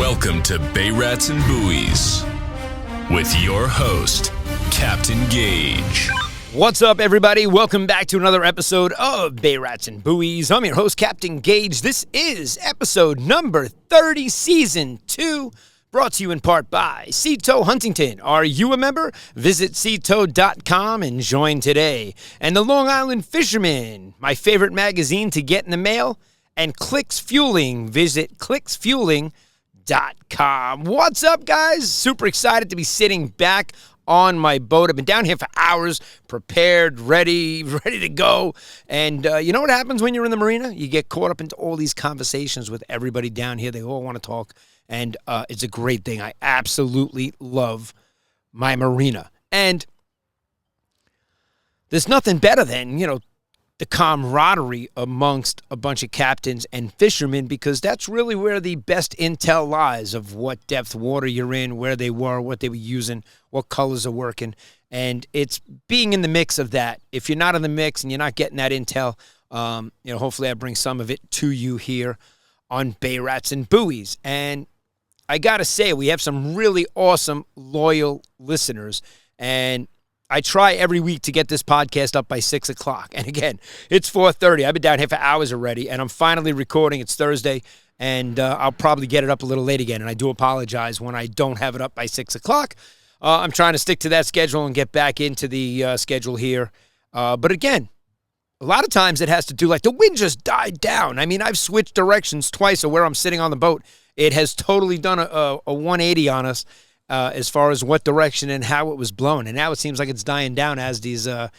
Welcome to Bay Rats and Buoys with your host, Captain Gage. What's up, everybody? Welcome back to another episode of Bay Rats and Buoys. I'm your host, Captain Gage. This is episode number 30, season 2, brought to you in part by Sea-Tow Huntington. Are you a member? Visit seatow.com and join today. And the Long Island Fisherman, my favorite magazine to get in the mail, and Clicks Fueling. Visit clicksfueling.com. What's up, guys? Super excited to be sitting back on my boat. I've been down here for hours, prepared, ready to go. And you know what happens when you're in the marina? You get caught up into all these conversations with everybody down here. They all want to talk, and it's a great thing. I absolutely love my marina. And there's nothing better than, the camaraderie amongst a bunch of captains and fishermen, because that's really where the best intel lies of what depth water you're in, where they were, what they were using, what colors are working. And it's being in the mix of that. If you're not in the mix and you're not getting that intel, hopefully I bring some of it to you here on Bay Rats and Buoys. And I got to say, we have some really awesome, loyal listeners. And I try every week to get this podcast up by 6 o'clock. And again, it's 4:30. I've been down here for hours already, and I'm finally recording. It's Thursday, and I'll probably get it up a little late again. And I do apologize when I don't have it up by 6 o'clock. I'm trying to stick to that schedule and get back into the schedule here. But again, a lot of times it has to do, like, the wind just died down. I mean, I've switched directions twice of where I'm sitting on the boat. It has totally done a 180 on us. As far as what direction and how it was blowing. And now it seems like it's dying down as the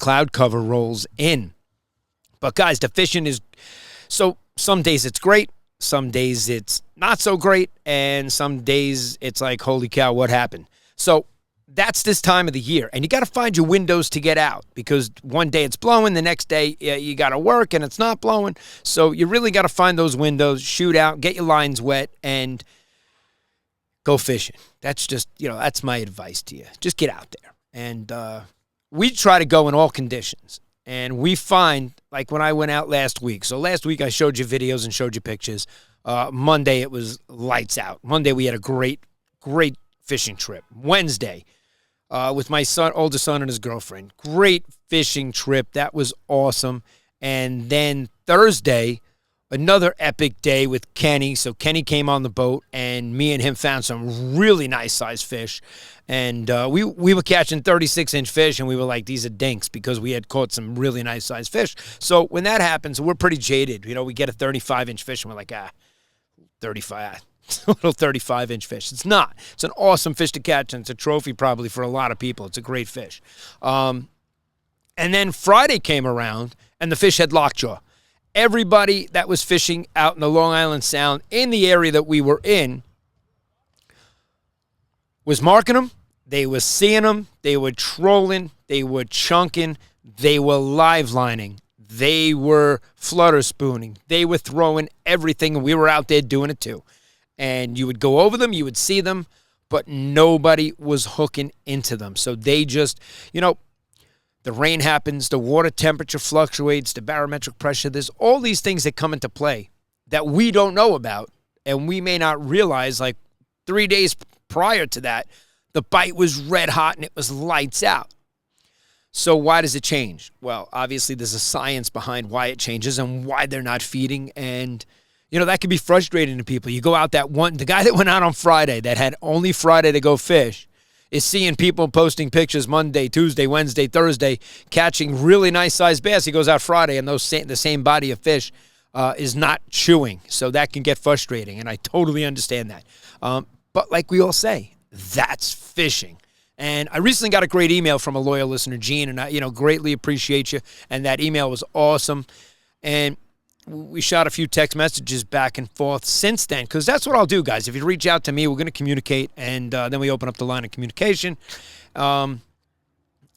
cloud cover rolls in. But guys, the fishing is, so some days it's great, some days it's not so great, and some days it's like, holy cow, what happened? So that's this time of the year. And you got to find your windows to get out, because one day it's blowing, the next day you got to work and it's not blowing. So you really got to find those windows, shoot out, get your lines wet, and go fishing. That's just, that's my advice to you. Just get out there. And we try to go in all conditions. And we find, like when I went out last week. So last week I showed you videos and showed you pictures. Monday it was lights out. Monday we had a great fishing trip. Wednesday with my older son and his girlfriend. Great fishing trip. That was awesome. And then Thursday, another epic day with Kenny. So Kenny came on the boat, and me and him found some really nice sized fish. And we were catching 36-inch fish, and we were like, these are dinks, because we had caught some really nice sized fish. So when that happens, we're pretty jaded. We get a 35-inch fish, and we're like, 35, a little 35-inch fish. It's not. It's an awesome fish to catch, and it's a trophy probably for a lot of people. It's a great fish. And then Friday came around, and the fish had lockjaw. Everybody that was fishing out in the Long Island Sound in the area that we were in was marking them. They were seeing them. They were trolling. They were chunking. They were live lining. They were flutter spooning. They were throwing everything, and we were out there doing it too. And you would go over them. You would see them, but nobody was hooking into them. So they just, the rain happens, the water temperature fluctuates, the barometric pressure. There's all these things that come into play that we don't know about, and we may not realize, like 3 days prior to that, the bite was red hot and it was lights out. So why does it change? Well, obviously there's a science behind why it changes and why they're not feeding, and that can be frustrating to people. You go out the guy that went out on Friday that had only Friday to go fish, is seeing people posting pictures Monday, Tuesday, Wednesday, Thursday, catching really nice-sized bass. He goes out Friday, and the same body of fish is not chewing. So that can get frustrating, and I totally understand that. But like we all say, that's fishing. And I recently got a great email from a loyal listener, Gene, and I greatly appreciate you. And that email was awesome. And we shot a few text messages back and forth since then, because that's what I'll do, guys. If you reach out to me, we're going to communicate, and then we open up the line of communication. And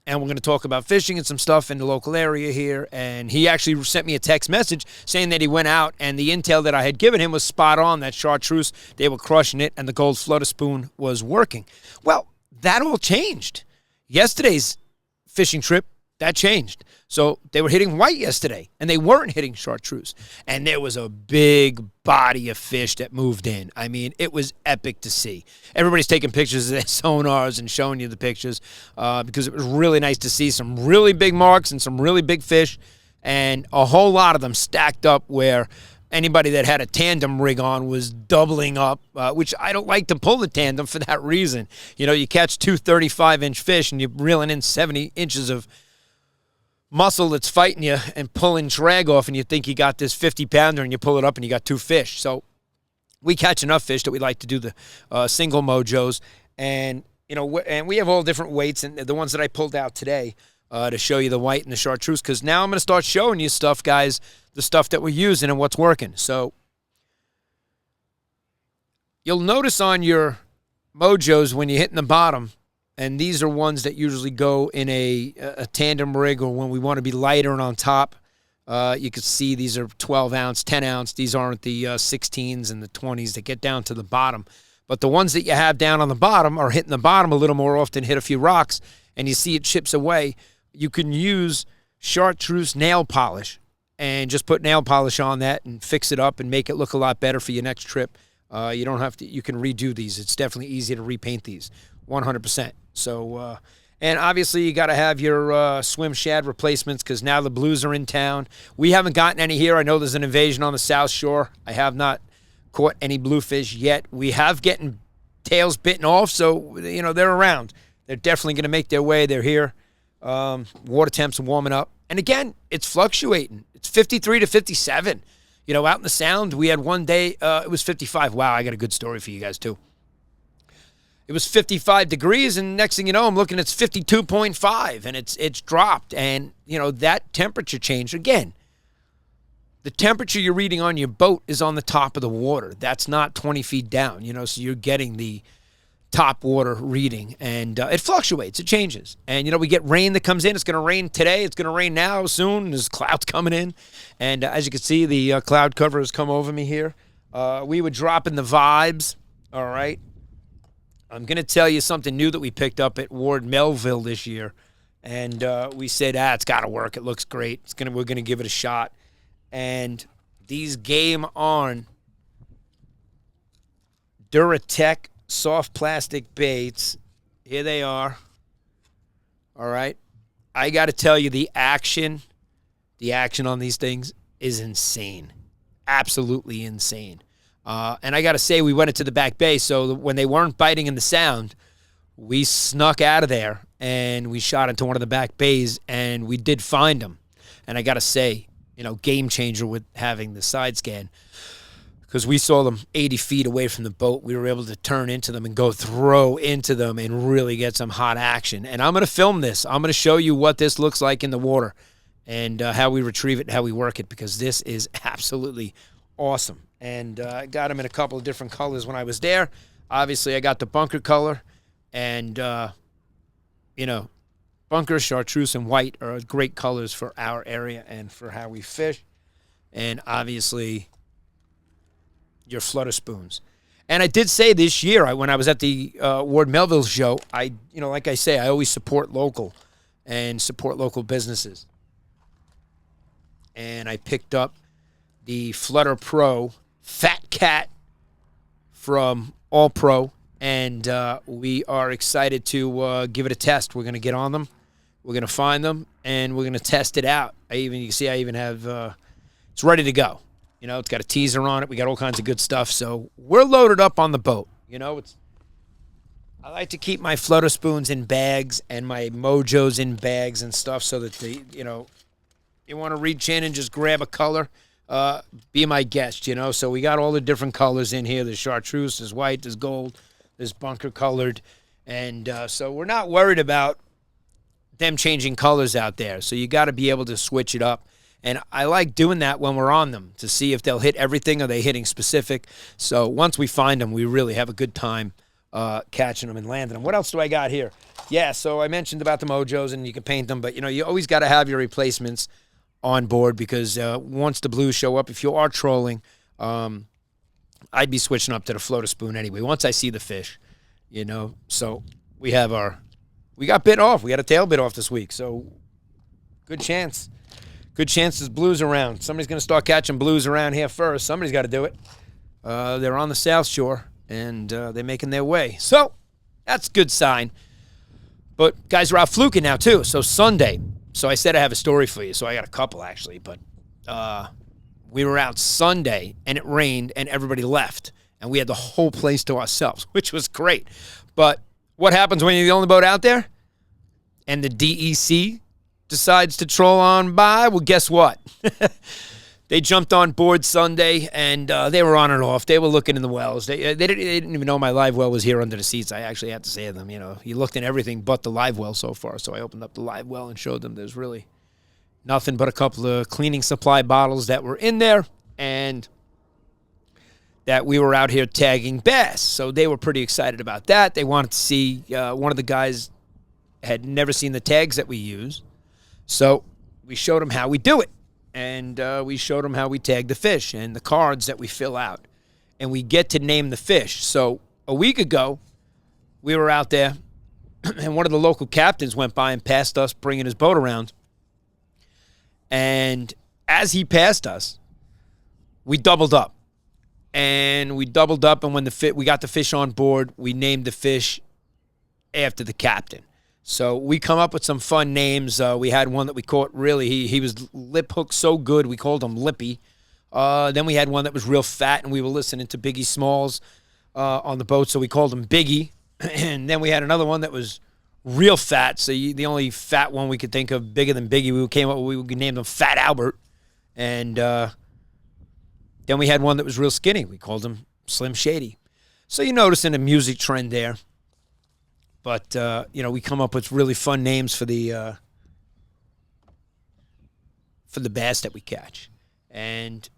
we're going to talk about fishing and some stuff in the local area here. And he actually sent me a text message saying that he went out, and the intel that I had given him was spot on, that chartreuse, they were crushing it, and the gold flutter spoon was working. Well, that all changed. Yesterday's fishing trip that changed. So they were hitting white yesterday, and they weren't hitting chartreuse. And there was a big body of fish that moved in. I mean, it was epic to see. Everybody's taking pictures of their sonars and showing you the pictures because it was really nice to see some really big marks and some really big fish, and a whole lot of them stacked up where anybody that had a tandem rig on was doubling up, which I don't like to pull the tandem for that reason. You know, you catch two 35-inch fish and you're reeling in 70 inches of muscle that's fighting you and pulling drag off, and you think you got this 50-pounder and you pull it up and you got two fish. So we catch enough fish that we like to do the single mojos, and you know, and we have all different weights, and the ones that I pulled out today to show you the white and the chartreuse, because now I'm going to start showing you stuff, guys, the stuff that we're using and what's working. So you'll notice on your mojos when you're hitting the bottom, and these are ones that usually go in a tandem rig, or when we want to be lighter and on top. You can see these are 12-ounce, 10-ounce. These aren't the 16s and the 20s that get down to the bottom. But the ones that you have down on the bottom are hitting the bottom a little more often, hit a few rocks, and you see it chips away. You can use chartreuse nail polish and just put nail polish on that and fix it up and make it look a lot better for your next trip. You don't have to. You can redo these. It's definitely easy to repaint these, 100%. So, and obviously you got to have your swim shad replacements, because now the blues are in town. We haven't gotten any here. I know there's an invasion on the South Shore. I have not caught any bluefish yet. We have getting tails bitten off, so you know they're around. They're definitely going to make their way. They're here. Water temps are warming up, and again, it's fluctuating. It's 53 to 57. You know, out in the Sound, we had one day it was 55. Wow, I got a good story for you guys too. It was 55 degrees, and next thing you know, I'm looking, it's 52.5, and it's dropped. And, you know, that temperature change, again, the temperature you're reading on your boat is on the top of the water. That's not 20 feet down, you know, so you're getting the top water reading, and it fluctuates. It changes. And, you know, we get rain that comes in. It's going to rain today. It's going to rain now soon. There's clouds coming in. And as you can see, the cloud cover has come over me here. We were dropping the vibes, all right? I'm going to tell you something new that we picked up at Ward Melville this year. And we said, it's got to work. It looks great. We're going to give it a shot. And these Game On Duratec soft plastic baits, here they are. All right. I got to tell you, the action on these things is insane. Absolutely insane. And I got to say, we went into the back bay, so when they weren't biting in the Sound, we snuck out of there, and we shot into one of the back bays, and we did find them. And I got to say, you know, game changer with having the side scan, because we saw them 80 feet away from the boat. We were able to turn into them and go throw into them and really get some hot action. And I'm going to film this. I'm going to show you what this looks like in the water and how we retrieve it and how we work it, because this is absolutely awesome. And I got them in a couple of different colors when I was there. Obviously, I got the bunker color, and, you know, bunker, chartreuse, and white are great colors for our area and for how we fish. And obviously, your flutter spoons. And I did say this year, when I was at the Ward Melville show, you know, like I say, I always support local and support local businesses. And I picked up the Flutter Pro Fat Cat from All Pro, and we are excited to give it a test. We're going to get on them. We're going to find them, and we're going to test it out. You can see I even have, it's ready to go. You know, it's got a teaser on it. We got all kinds of good stuff. So we're loaded up on the boat. You know, I like to keep my flutter spoons in bags and my mojos in bags and stuff, so that you know, you want to reach in and just grab a color, be my guest, you know. So we got all the different colors in here. There's chartreuse, there's white, there's gold, there's bunker colored. And so we're not worried about them changing colors out there. So you got to be able to switch it up. And I like doing that when we're on them, to see if they'll hit everything, or they hitting specific. So once we find them, we really have a good time catching them and landing them. What else do I got here? Yeah, so I mentioned about the mojos, and you can paint them, but, you know, you always got to have your replacements on board, because once the blues show up, if you are trolling, I'd be switching up to the floater spoon anyway, once I see the fish, you know. So we got bit off. We got a tail bit off this week, so Good chance. Good chance there's blues around. Somebody's going to start catching blues around here first. Somebody's got to do it. They're on the South Shore, and they're making their way. So that's a good sign. But guys are out fluking now, too. So Sunday. So I said I have a story for you. So I got a couple, actually. But we were out Sunday, and it rained, and everybody left. And we had the whole place to ourselves, which was great. But what happens when you're the only boat out there? And the DEC decides to troll on by? Well, guess what? They jumped on board Sunday, and they were on and off. They were looking in the wells. They didn't even know my live well was here under the seats. I actually had to say to them, you looked in everything but the live well so far. So I opened up the live well and showed them there's really nothing but a couple of cleaning supply bottles that were in there, and that we were out here tagging bass. So they were pretty excited about that. They wanted to see, one of the guys had never seen the tags that we use. So we showed them how we do it. And we showed them how we tag the fish and the cards that we fill out. And we get to name the fish. So a week ago, we were out there, and one of the local captains went by and passed us, bringing his boat around. And as he passed us, we doubled up. And we doubled up, and when we got the fish on board, we named the fish after the captain. So we come up with some fun names. We had one that we caught really, he was lip hooked so good, we called him Lippy. Then we had one that was real fat, and we were listening to Biggie Smalls on the boat, so we called him Biggie. And then we had another one that was real fat, so the only fat one we could think of bigger than Biggie, we named him Fat Albert. And then we had one that was real skinny. We called him Slim Shady. So you're noticing a music trend there. But, we come up with really fun names for the bass that we catch. And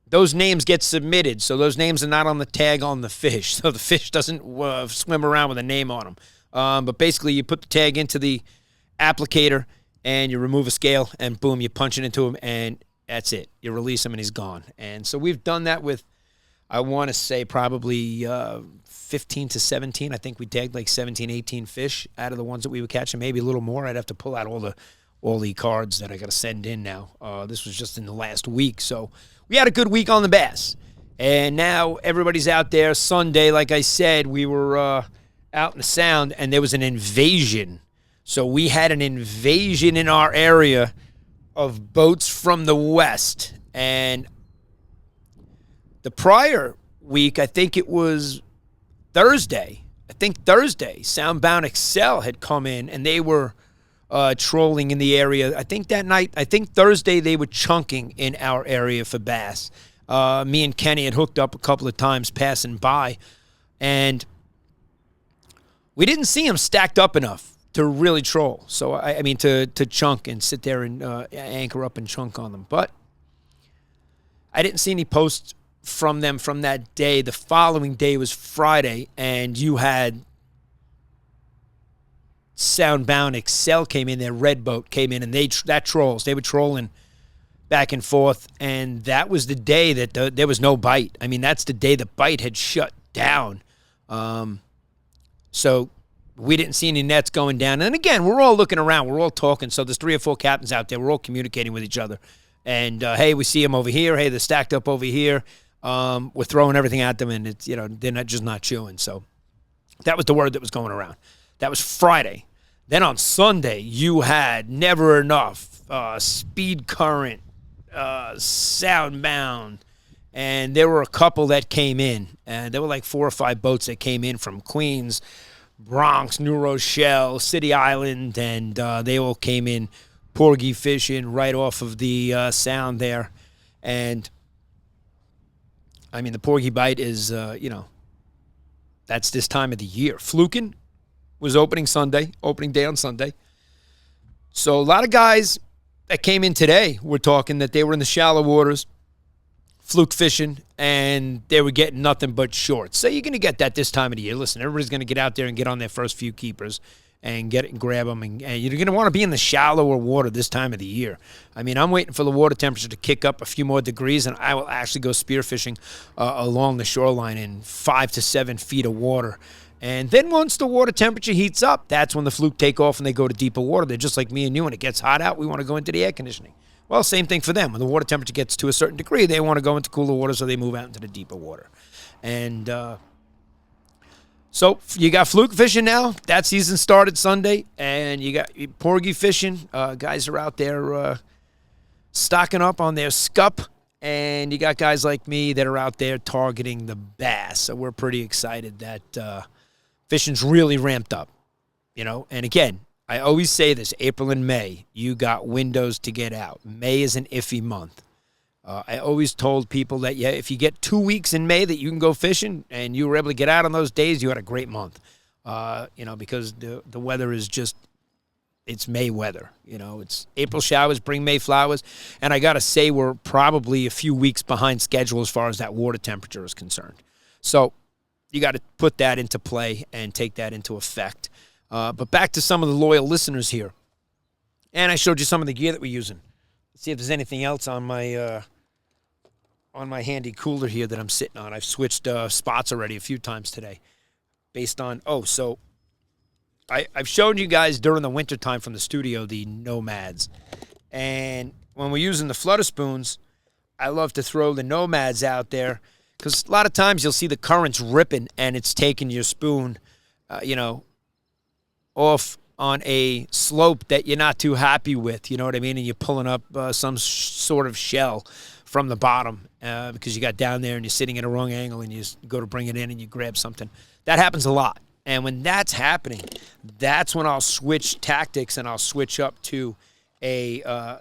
those names get submitted. So those names are not on the tag on the fish. So the fish doesn't swim around with a name on them. But basically you put the tag into the applicator and you remove a scale and boom, you punch it into him and that's it. You release him and he's gone. And so we've done that with, I want to say probably 15 to 17. I think we tagged like 17, 18 fish out of the ones that we were catching, maybe a little more. I'd have to pull out all the cards that I got to send in now. This was just in the last week. So we had a good week on the bass. And now everybody's out there. Sunday, like I said, we were out in the Sound, and there was an invasion. So we had an invasion in our area of boats from the west. And the prior week, I think it was Thursday, Soundbound Excel had come in, and they were trolling in the area. I think Thursday they were chunking in our area for bass. Me and Kenny had hooked up a couple of times passing by, and we didn't see them stacked up enough to really troll. So, I mean, to chunk and sit there and anchor up and chunk on them. But I didn't see any posts from them from that day. The following day was Friday, and you had Soundbound Excel came in, their red boat came in, and they were trolling back and forth, and that was the day that there was no bite. I mean, that's the day the bite had shut down. So we didn't see any nets going down. And again, we're all looking around. We're all talking. So there's 3 or 4 captains out there. We're all communicating with each other. And, hey, we see them over here. Hey, they're stacked up over here. We're throwing everything at them, and it's, they're not chewing. So that was the word that was going around. That was Friday. Then on Sunday, you had Never Enough, Speed Current, Soundbound, and there were a couple that came in. And there were like 4 or 5 boats that came in from Queens, Bronx, New Rochelle, City Island, and they all came in porgy fishing right off of the Sound there. And I mean, the porgy bite is, that's this time of the year. Fluking was opening day on Sunday. So a lot of guys that came in today were talking that they were in the shallow waters, fluke fishing, and they were getting nothing but shorts. So you're going to get that this time of the year. Listen, everybody's going to get out there and get on their first few keepers and get it and grab them. And you're going to want to be in the shallower water this time of the year. I mean, I'm waiting for the water temperature to kick up a few more degrees, and I will actually go spearfishing along the shoreline in 5 to 7 feet of water. And then once the water temperature heats up, that's when the fluke take off and they go to deeper water. They're just like me and you. When it gets hot out, we want to go into the air conditioning. Well, same thing for them. When the water temperature gets to a certain degree, they want to go into cooler water, so they move out into the deeper water. And so you got fluke fishing now. That season started Sunday. And you got porgy fishing. Guys are out there stocking up on their scup. And you got guys like me that are out there targeting the bass. So we're pretty excited that fishing's really ramped up, And again, I always say this, April and May, you got windows to get out. May is an iffy month. I always told people that, if you get 2 weeks in May that you can go fishing and you were able to get out on those days, you had a great month, because the weather is just, it's May weather. It's April showers, bring May flowers. And I got to say, we're probably a few weeks behind schedule as far as that water temperature is concerned. So you got to put that into play and take that into effect. But back to some of the loyal listeners here. And I showed you some of the gear that we're using. Let's see if there's anything else on my handy cooler here that I'm sitting on. I've switched spots already a few times today based on, so I've shown you guys during the wintertime from the studio the Nomads. And when we're using the flutter spoons, I love to throw the Nomads out there because a lot of times you'll see the currents ripping and it's taking your spoon, off on a slope that you're not too happy with, you know what I mean? And you're pulling up some sort of shell from the bottom because you got down there and you're sitting at a wrong angle and you go to bring it in and you grab something. That happens a lot. And when that's happening, that's when I'll switch tactics and I'll switch up to a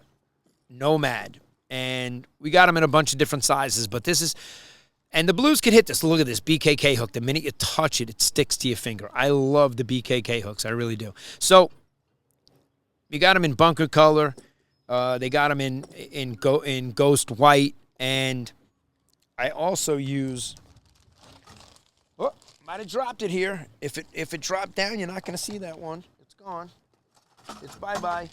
Nomad. And we got them in a bunch of different sizes, but this is... And the blues can hit this. Look at this BKK hook. The minute you touch it, it sticks to your finger. I love the BKK hooks. I really do. So you got them in bunker color. They got them in ghost white. And I also use... Oh, might have dropped it here. If it dropped down, you're not going to see that one. It's gone. It's bye-bye.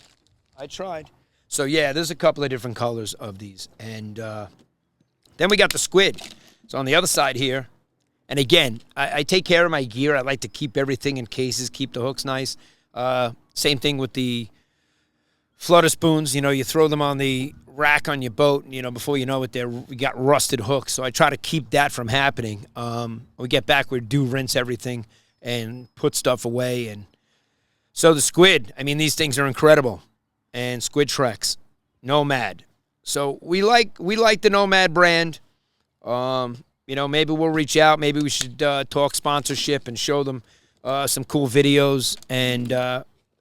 I tried. So, yeah, there's a couple of different colors of these. And then we got the squid. So on the other side here, and again, I take care of my gear. I like to keep everything in cases, keep the hooks nice. Same thing with the flutter spoons. You throw them on the rack on your boat, and, before you know it, we got rusted hooks. So I try to keep that from happening. When we get back, we do rinse everything and put stuff away. And so the squid, these things are incredible. And Squid Treks, Nomad. So we like the Nomad brand. Maybe we'll reach out. Maybe we should talk sponsorship and show them some cool videos and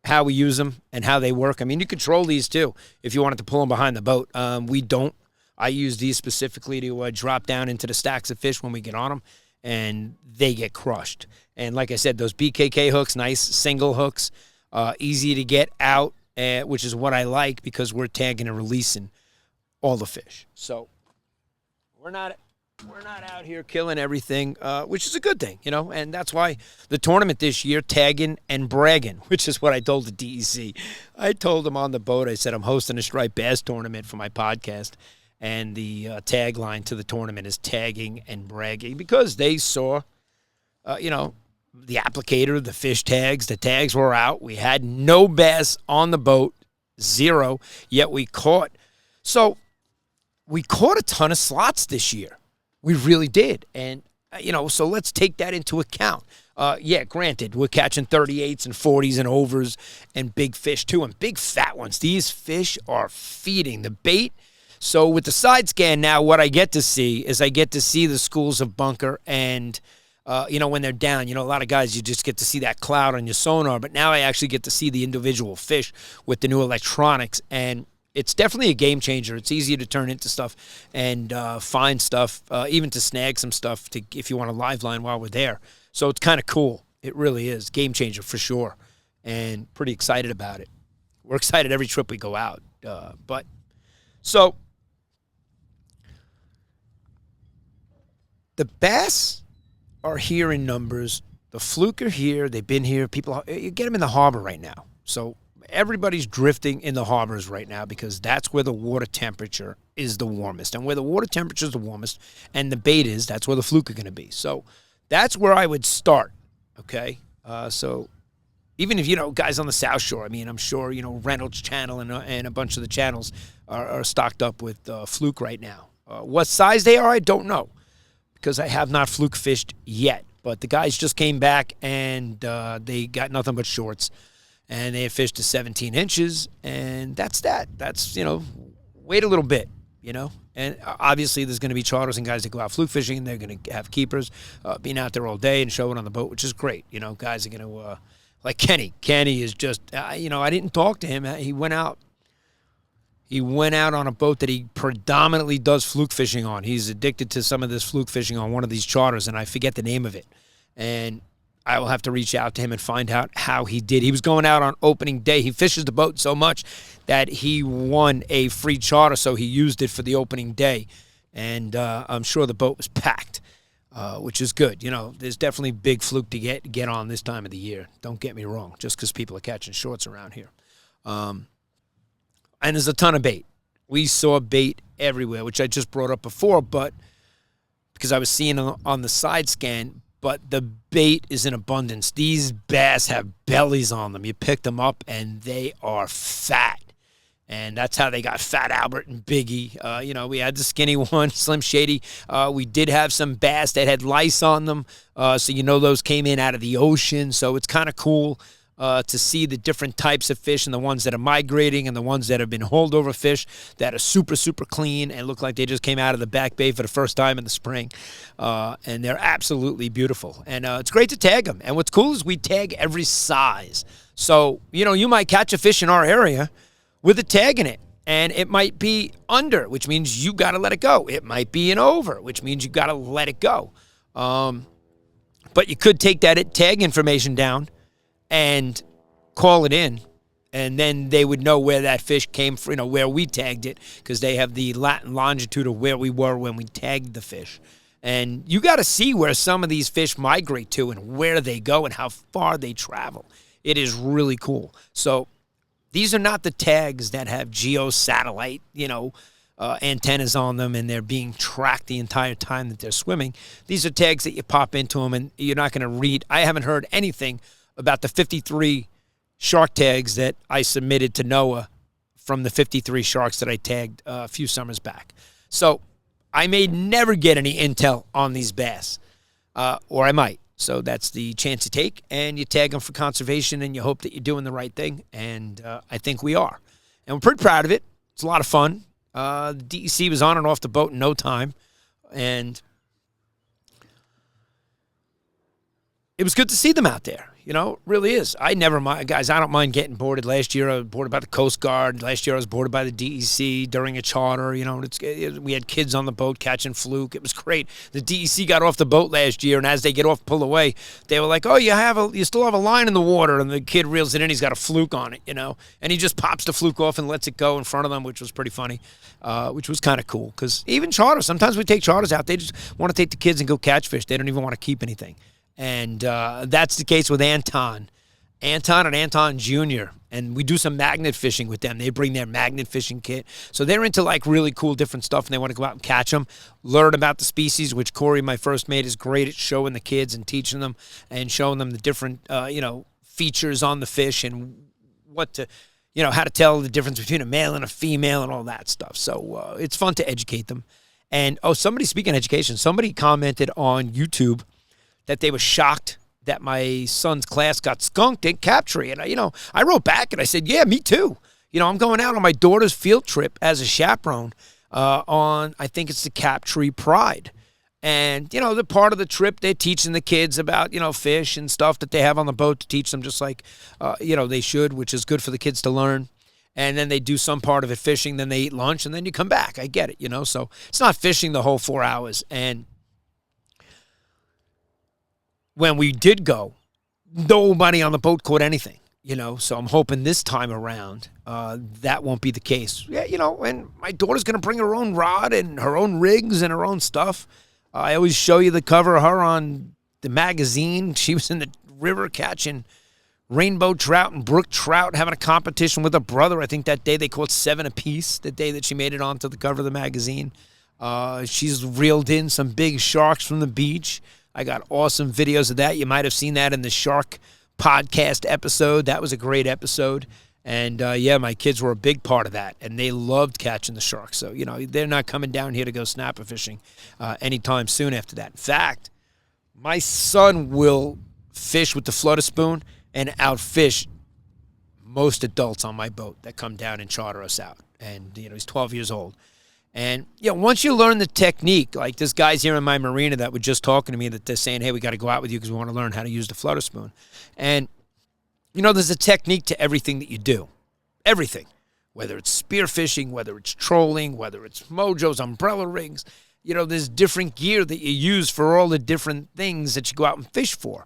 how we use them and how they work. You control these too if you wanted to pull them behind the boat. We don't. I use these specifically to drop down into the stacks of fish when we get on them, and they get crushed. And like I said, those BKK hooks, nice single hooks, easy to get out, which is what I like because we're tagging and releasing all the fish. So we're not out here killing everything, which is a good thing, and that's why the tournament this year, tagging and bragging, which is what I told the DEC. I told them on the boat, I said, I'm hosting a striped bass tournament for my podcast, and the tagline to the tournament is tagging and bragging because they saw, the applicator, the fish tags, the tags were out. We had no bass on the boat, 0, yet we caught. So we caught a ton of slots this year. We really did. And, so let's take that into account. Granted, we're catching 38s and 40s and overs and big fish too, and big fat ones. These fish are feeding the bait. So with the side scan now, what I get to see is the schools of bunker and, when they're down. A lot of guys, you just get to see that cloud on your sonar, but now I actually get to see the individual fish with the new electronics, and it's definitely a game changer. It's easier to turn into stuff and find stuff, even to snag some stuff if you want a live line while we're there. So it's kind of cool. It really is. Game changer for sure. And pretty excited about it. We're excited every trip we go out. So the bass are here in numbers. The fluke are here. They've been here. You get them in the harbor right now. So everybody's drifting in the harbors right now because that's where the water temperature is the warmest. And where the water temperature is the warmest and the bait is, that's where the fluke are going to be. So that's where I would start. okay? So even if, guys on the South Shore, I mean, I'm sure, Reynolds Channel and a bunch of the channels are stocked up with fluke right now. What size they are, I don't know, because I have not fluke fished yet. But the guys just came back, and they got nothing but shorts. And they had fished to 17 inches, and that's that. That's, wait a little bit, And obviously there's going to be charters and guys that go out fluke fishing, and they're going to have keepers being out there all day and showing on the boat, which is great. Guys are going to, like Kenny. Kenny is just, I didn't talk to him. He went out on a boat that he predominantly does fluke fishing on. He's addicted to some of this fluke fishing on one of these charters, and I forget the name of it. And I will have to reach out to him and find out how he did. He was going out on opening day. He fishes the boat so much that he won a free charter, so he used it for the opening day. And I'm sure the boat was packed, which is good. There's definitely big fluke to get on this time of the year. Don't get me wrong, just because people are catching shorts around here. And there's a ton of bait. We saw bait everywhere, which I just brought up before, but because I was seeing on the side scan, but the bait is in abundance. These bass have bellies on them. You pick them up, and they are fat. And that's how they got Fat Albert and Biggie. We had the skinny one, Slim Shady. We did have some bass that had lice on them. So those came in out of the ocean. So it's kind of cool to see the different types of fish and the ones that are migrating and the ones that have been holdover fish that are super, super clean and look like they just came out of the back bay for the first time in the spring. And they're absolutely beautiful. And it's great to tag them. And what's cool is we tag every size. So, you might catch a fish in our area with a tag in it. And it might be under, which means you got to let it go. It might be an over, which means you got to let it go. But you could take that tag information down and call it in, and then they would know where that fish came from, where we tagged it, because they have the longitude of where we were when we tagged the fish. And you got to see where some of these fish migrate to and where they go and how far they travel. It is really cool. So these are not the tags that have geo-satellite, antennas on them, and they're being tracked the entire time that they're swimming. These are tags that you pop into them, and you're not going to read. I haven't heard anything about the 53 shark tags that I submitted to NOAA from the 53 sharks that I tagged a few summers back. So I may never get any intel on these bass, or I might. So that's the chance you take, and you tag them for conservation, and you hope that you're doing the right thing, and I think we are. And we're pretty proud of it. It's a lot of fun. The DEC was on and off the boat in no time, and it was good to see them out there. It really is. I never mind, guys. I don't mind getting boarded. Last year I was boarded by the Coast Guard. Last year I was boarded by the DEC during a charter. We had kids on the boat catching fluke. It was great. The DEC got off the boat last year, and as they get off, pull away, they were like, "Oh, you still have a line in the water," and the kid reels it in. He's got a fluke on it, and he just pops the fluke off and lets it go in front of them, which was pretty funny, which was kind of cool. Because even charters, sometimes we take charters out. They just want to take the kids and go catch fish. They don't even want to keep anything. And that's the case with Anton and Anton Jr., and we do some magnet fishing with them. They bring their magnet fishing kit. So they're into really cool different stuff, and they want to go out and catch them, learn about the species, which Corey, my first mate, is great at showing the kids and teaching them and showing them the different, features on the fish and what to, how to tell the difference between a male and a female and all that stuff. So it's fun to educate them. And, speaking of education, somebody commented on YouTube that they were shocked that my son's class got skunked at Captree. And, I wrote back and I said, yeah, me too. I'm going out on my daughter's field trip as a chaperone on, I think it's the Captree Pride. And, the part of the trip, they're teaching the kids about, fish and stuff that they have on the boat to teach them just like, they should, which is good for the kids to learn. And then they do some part of it fishing, then they eat lunch, and then you come back. I get it, So it's not fishing the whole 4 hours. And when we did go, nobody on the boat caught anything, so I'm hoping this time around that won't be the case. Yeah, and my daughter's going to bring her own rod and her own rigs and her own stuff. I always show you the cover of her on the magazine. She was in the river catching rainbow trout and brook trout, having a competition with her brother. I think that day they caught 7 apiece, the day that she made it onto the cover of the magazine. She's reeled in some big sharks from the beach. I got awesome videos of that. You might have seen that in the shark podcast episode. That was a great episode. And, my kids were a big part of that, and they loved catching the sharks. So, they're not coming down here to go snapper fishing anytime soon after that. In fact, my son will fish with the flutter spoon and outfish most adults on my boat that come down and charter us out. And, he's 12 years old. And, once you learn the technique, like there's guys here in my marina that were just talking to me that they're saying, hey, we got to go out with you because we want to learn how to use the flutter spoon. And, there's a technique to everything that you do. Everything. Whether it's spear fishing, whether it's trolling, whether it's mojos, umbrella rigs. There's different gear that you use for all the different things that you go out and fish for.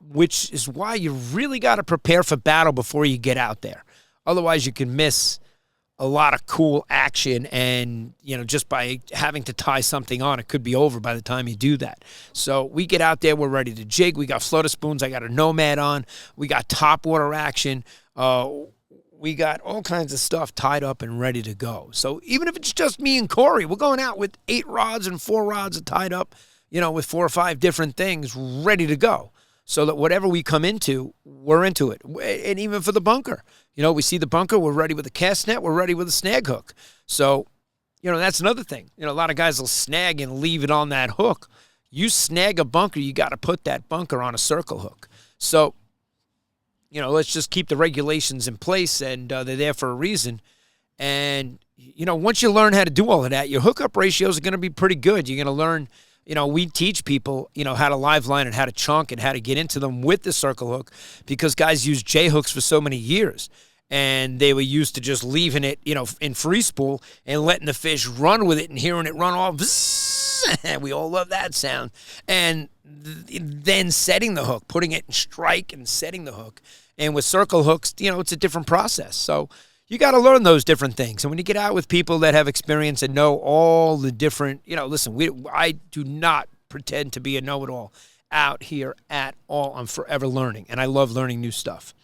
Which is why you really got to prepare for battle before you get out there. Otherwise, you can miss a lot of cool action, and, just by having to tie something on, it could be over by the time you do that. So we get out there, we're ready to jig. We got floater spoons. I got a Nomad on. We got top water action. We got all kinds of stuff tied up and ready to go. So even if it's just me and Corey, we're going out with 8 rods and 4 rods tied up, with 4 or 5 different things ready to go. So that whatever we come into, we're into it. And even for the bunker, we see the bunker, we're ready with a cast net, we're ready with a snag hook. So, that's another thing. A lot of guys will snag and leave it on that hook. You snag a bunker, you got to put that bunker on a circle hook. So, let's just keep the regulations in place, and they're there for a reason. And, once you learn how to do all of that, your hookup ratios are going to be pretty good. You're going to learn. We teach people, how to live line and how to chunk and how to get into them with the circle hook, because guys use J hooks for so many years, and they were used to just leaving it, in free spool and letting the fish run with it and hearing it run off. We all love that sound. And then setting the hook, putting it in strike and setting the hook. And with circle hooks, it's a different process. So you got to learn those different things. And when you get out with people that have experience and know all the different, listen, I do not pretend to be a know-it-all out here at all. I'm forever learning, and I love learning new stuff.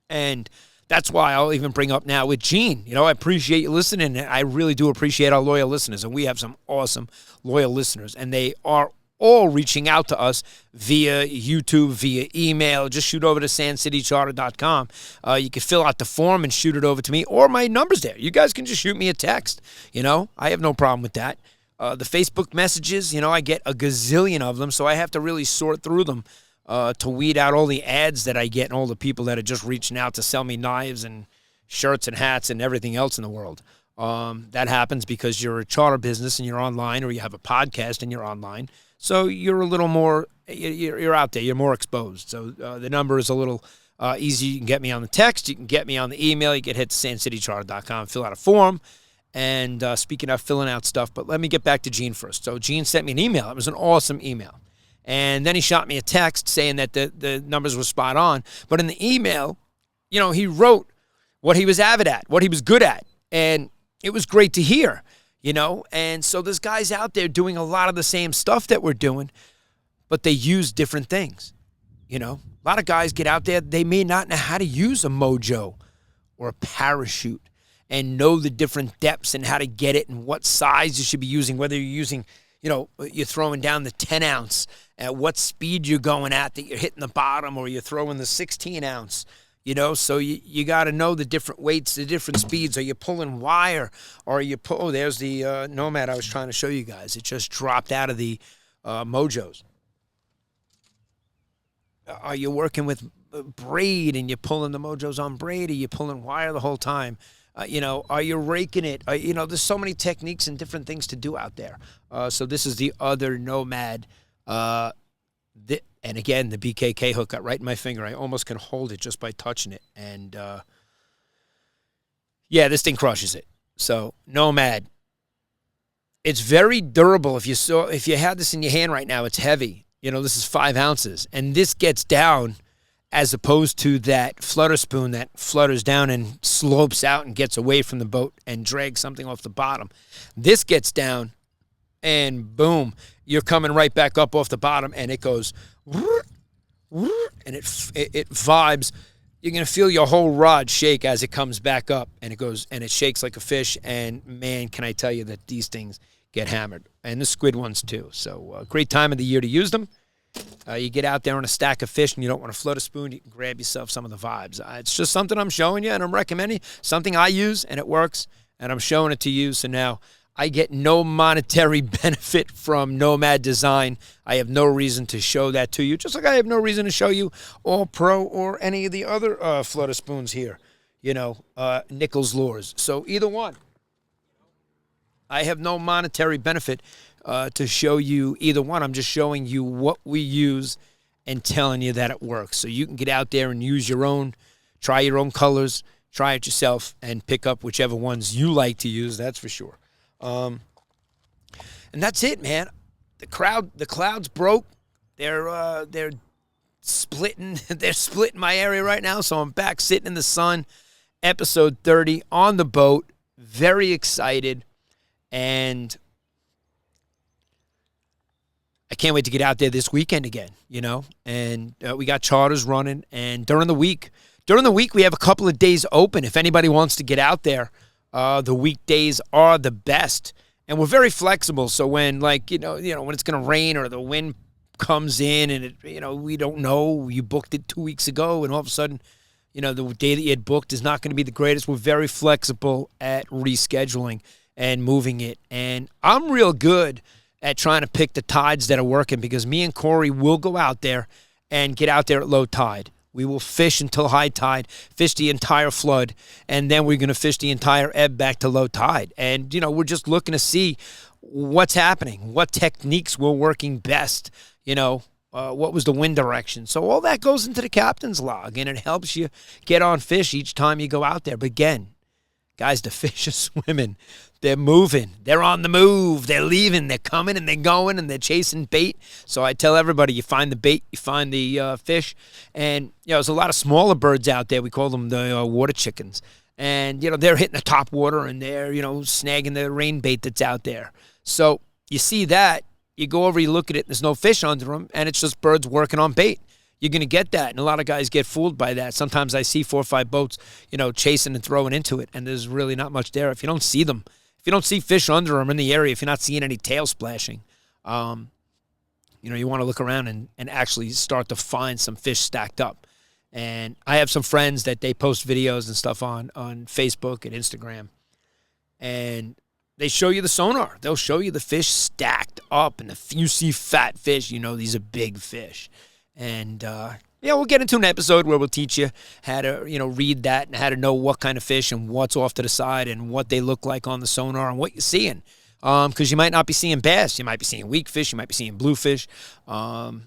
And that's why I'll even bring up now with Gene. I appreciate you listening, and I really do appreciate our loyal listeners. And we have some awesome loyal listeners, and they are all reaching out to us via YouTube, via email. Just shoot over to sandcitycharter.com. You can fill out the form and shoot it over to me, or my number's there. You guys can just shoot me a text. I have no problem with that. The Facebook messages, I get a gazillion of them, so I have to really sort through them to weed out all the ads that I get and all the people that are just reaching out to sell me knives and shirts and hats and everything else in the world. That happens because you're a charter business and you're online, or you have a podcast and you're online. So you're a little more, you're out there, you're more exposed. So the number is a little easy. You can get me on the text, you can get me on the email, you can hit sandcitycharter.com, fill out a form. And speaking of filling out stuff, but let me get back to Gene first. So Gene sent me an email. It was an awesome email. And then he shot me a text saying that the numbers were spot on. But in the email, he wrote what he was avid at, what he was good at. And it was great to hear. And so there's guys out there doing a lot of the same stuff that we're doing, but they use different things. A lot of guys get out there, they may not know how to use a mojo or a parachute and know the different depths and how to get it and what size you should be using, whether you're using, you're throwing down the 10 ounce, at what speed you're going at, that you're hitting the bottom, or you're throwing the 16 ounce. So you got to know the different weights, the different speeds. Are you pulling wire, or are you there's the Nomad I was trying to show you guys. It just dropped out of the mojos. Are you working with braid and you're pulling the mojos on braid? Are you pulling wire the whole time? Are you raking it? There's so many techniques and different things to do out there. So this is the other Nomad. And again, the BKK hook got right in my finger. I almost can hold it just by touching it. And, this thing crushes it. So, Nomad. It's very durable. If you had this in your hand right now, it's heavy. This is 5 ounces. And this gets down as opposed to that flutter spoon that flutters down and slopes out and gets away from the boat and drags something off the bottom. This gets down and boom, you're coming right back up off the bottom, and it goes, and it vibes. You're going to feel your whole rod shake as it comes back up, and it goes, and it shakes like a fish. And man, can I tell you that these things get hammered. And the squid ones too. So great time of the year to use them. You get out there on a stack of fish and you don't want to float a spoon, you can grab yourself some of the vibes. It's just something I'm showing you and I'm recommending. Something I use and it works, and I'm showing it to you. So now I get no monetary benefit from Nomad Design. I have no reason to show that to you, just like I have no reason to show you All Pro or any of the other floater spoons here, Nichols Lures. So either one. I have no monetary benefit to show you either one. I'm just showing you what we use and telling you that it works. So you can get out there and use your own, try your own colors, try it yourself, and pick up whichever ones you like to use, that's for sure. And that's it, man. The clouds broke. They're splitting. They're splitting my area right now, so I'm back sitting in the sun. Episode 30 on the boat. Very excited. And I can't wait to get out there this weekend again, And we got charters running. And during the week we have a couple of days open. If anybody wants to get out there, the weekdays are the best. And we're very flexible. So when when it's going to rain or the wind comes in and we don't know, you booked it 2 weeks ago and all of a sudden, the day that you had booked is not going to be the greatest. We're very flexible at rescheduling and moving it. And I'm real good at trying to pick the tides that are working, because me and Corey will go out there and get out there at low tide. We will fish until high tide, fish the entire flood, and then we're going to fish the entire ebb back to low tide. And, we're just looking to see what's happening, what techniques were working best, what was the wind direction. So all that goes into the captain's log, and it helps you get on fish each time you go out there. But again, guys, the fish are swimming. They're moving. They're on the move. They're leaving. They're coming and they're going and they're chasing bait. So I tell everybody, you find the bait, you find the fish. And, there's a lot of smaller birds out there. We call them the water chickens. And, they're hitting the top water and they're, snagging the rain bait that's out there. So you see that. You go over, you look at it, and there's no fish under them, and it's just birds working on bait. You're going to get that, and a lot of guys get fooled by that. Sometimes I see 4 or 5 boats, chasing and throwing into it, and there's really not much there. If you don't see them, if you don't see fish under them in the area, if you're not seeing any tail splashing, you want to look around and actually start to find some fish stacked up. And I have some friends that they post videos and stuff on Facebook and Instagram, and they show you the sonar. They'll show you the fish stacked up, and you see fat fish, these are big fish. And, we'll get into an episode where we'll teach you how to, read that and how to know what kind of fish and what's off to the side and what they look like on the sonar and what you're seeing. Because you might not be seeing bass. You might be seeing weak fish. You might be seeing bluefish. So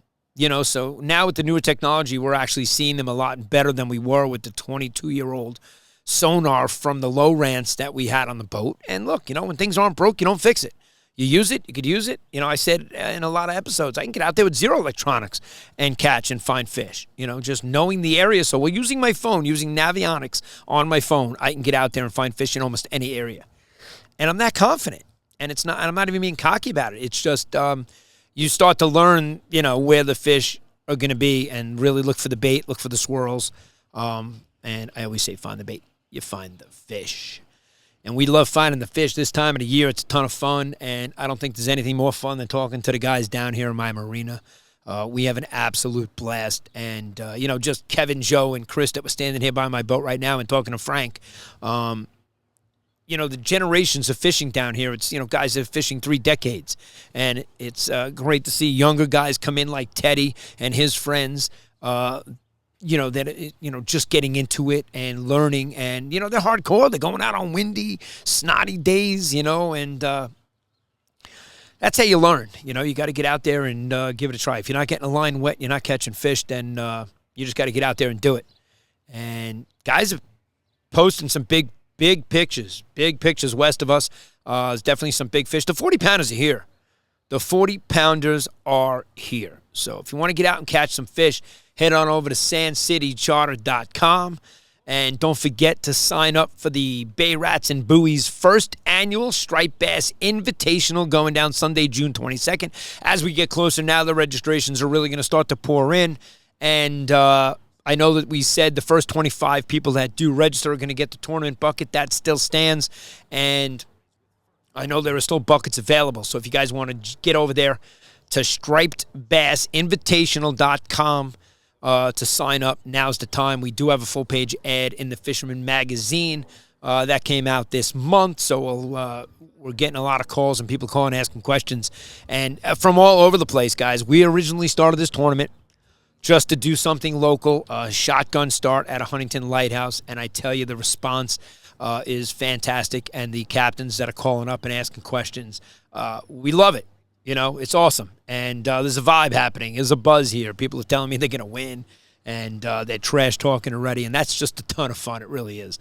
now with the newer technology, we're actually seeing them a lot better than we were with the 22-year-old sonar from the low rants that we had on the boat. And look, when things aren't broke, you don't fix it. You use it, you could use it. I said in a lot of episodes, I can get out there with zero electronics and catch and find fish. Just knowing the area. So we're using my phone, using Navionics on my phone, I can get out there and find fish in almost any area. And I'm that confident. And I'm not even being cocky about it. It's just you start to learn, where the fish are going to be and really look for the bait, look for the swirls. And I always say find the bait. You find the fish. And we love finding the fish this time of the year. It's a ton of fun, and I don't think there's anything more fun than talking to the guys down here in my marina. We have an absolute blast. And, just Kevin, Joe, and Chris that were standing here by my boat right now and talking to Frank, the generations of fishing down here, it's, guys that are fishing 3 decades. And it's great to see younger guys come in like Teddy and his friends, just getting into it and learning. And, they're hardcore. They're going out on windy, snotty days, and that's how you learn. You got to get out there and give it a try. If you're not getting a line wet, you're not catching fish, then you just got to get out there and do it. And guys are posting some big pictures west of us. There's definitely some big fish. The 40-pounders are here. The 40-pounders are here. So if you want to get out and catch some fish, head on over to sandcitycharter.com. And don't forget to sign up for the Bay Rats and Buoys first annual Striped Bass Invitational going down Sunday, June 22nd. As we get closer now, the registrations are really going to start to pour in. And I know that we said the first 25 people that do register are going to get the tournament bucket. That still stands. And I know there are still buckets available, so if you guys want to get over there to stripedbassinvitational.com to sign up, now's the time. We do have a full-page ad in the Fisherman Magazine that came out this month, so we're getting a lot of calls and people calling, asking questions, and from all over the place, guys. We originally started this tournament just to do something local, shotgun start at a Huntington lighthouse, and I tell you, the response is fantastic, and the captains that are calling up and asking questions, we love it. You know, it's awesome, and there's a vibe happening. There's a buzz here. People are telling me they're going to win, and they're trash talking already, and that's just a ton of fun. It really is.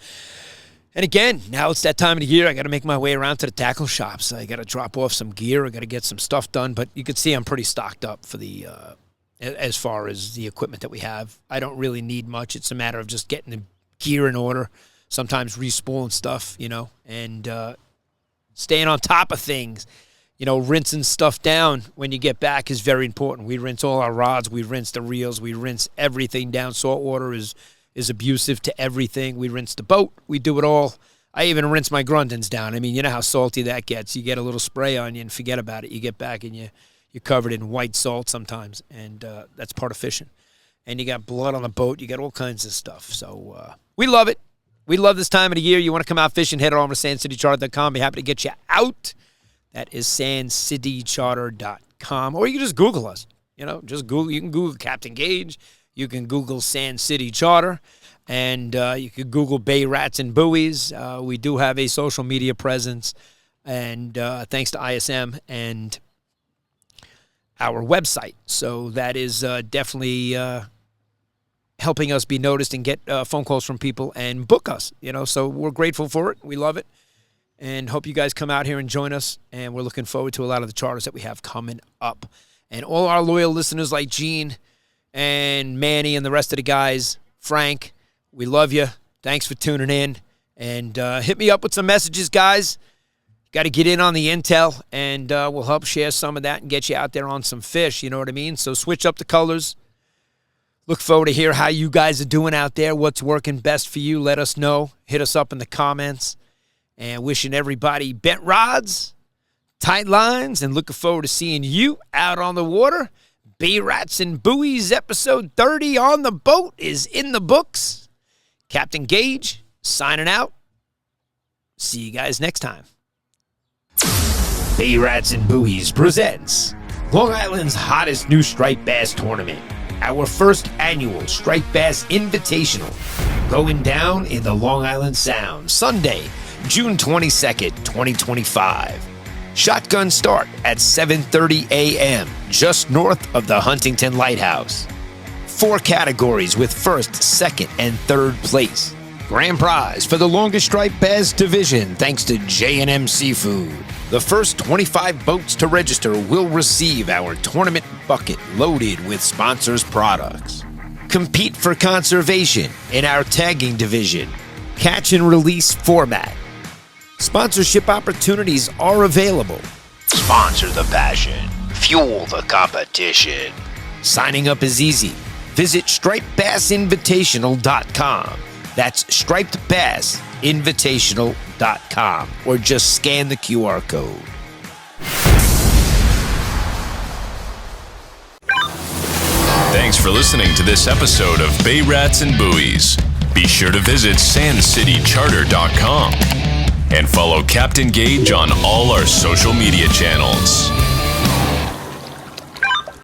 And again, now it's that time of the year. I got to make my way around to the tackle shops. I got to drop off some gear. I got to get some stuff done, but you can see I'm pretty stocked up for the as far as the equipment that we have. I don't really need much. It's a matter of just getting the gear in order. Sometimes respooling stuff, you know, and staying on top of things. You know, rinsing stuff down when you get back is very important. We rinse all our rods. We rinse the reels. We rinse everything down. Salt water is abusive to everything. We rinse the boat. We do it all. I even rinse my grundins down. I mean, you know how salty that gets. You get a little spray on you and forget about it. You get back and you're covered in white salt sometimes, and that's part of fishing. And you got blood on the boat. You got all kinds of stuff. So we love it. We love this time of the year. You want to come out fishing, head on to sandcitycharter.com. Be happy to get you out. That is sandcitycharter.com. Or you can just Google us. You know, just Google. You can Google Captain Gage. You can Google Sand City Charter. And you can Google Bay Rats and Buoys. We do have a social media presence. And thanks to ISM and our website. So that is definitely helping us be noticed and get phone calls from people and book us. You know, so we're grateful for it. We love it. And hope you guys come out here and join us. And we're looking forward to a lot of the charters that we have coming up. And all our loyal listeners like Gene and Manny and the rest of the guys, Frank, we love you. Thanks for tuning in. And hit me up with some messages, guys. Got to get in on the intel, and we'll help share some of that and get you out there on some fish, you know what I mean? So switch up the colors. Look forward to hear how you guys are doing out there, what's working best for you. Let us know. Hit us up in the comments. And wishing everybody bent rods, tight lines, and looking forward to seeing you out on the water. Bay Rats and Buoys episode 30 on the boat is in the books. Captain Gage signing out. See you guys next time. Bay Rats and Buoys presents Long Island's hottest new striped bass tournament. Our first annual Striped Bass Invitational. Going down in the Long Island Sound. Sunday, June 22nd, 2025. Shotgun start at 7:30 a.m. just north of the Huntington Lighthouse. 4 categories with first, second, and third place. Grand prize for the longest striped bass division thanks to J&M Seafood. The first 25 boats to register will receive our tournament bucket loaded with sponsors' products. Compete for conservation in our tagging division. Catch and release format. Sponsorship opportunities are available. Sponsor the passion. Fuel the competition. Signing up is easy. Visit stripedbassinvitational.com. That's stripedbassinvitational.com. Or just scan the QR code. Thanks for listening to this episode of Bay Rats and Buoys. Be sure to visit sandcitycharter.com and follow Captain Gage on all our social media channels.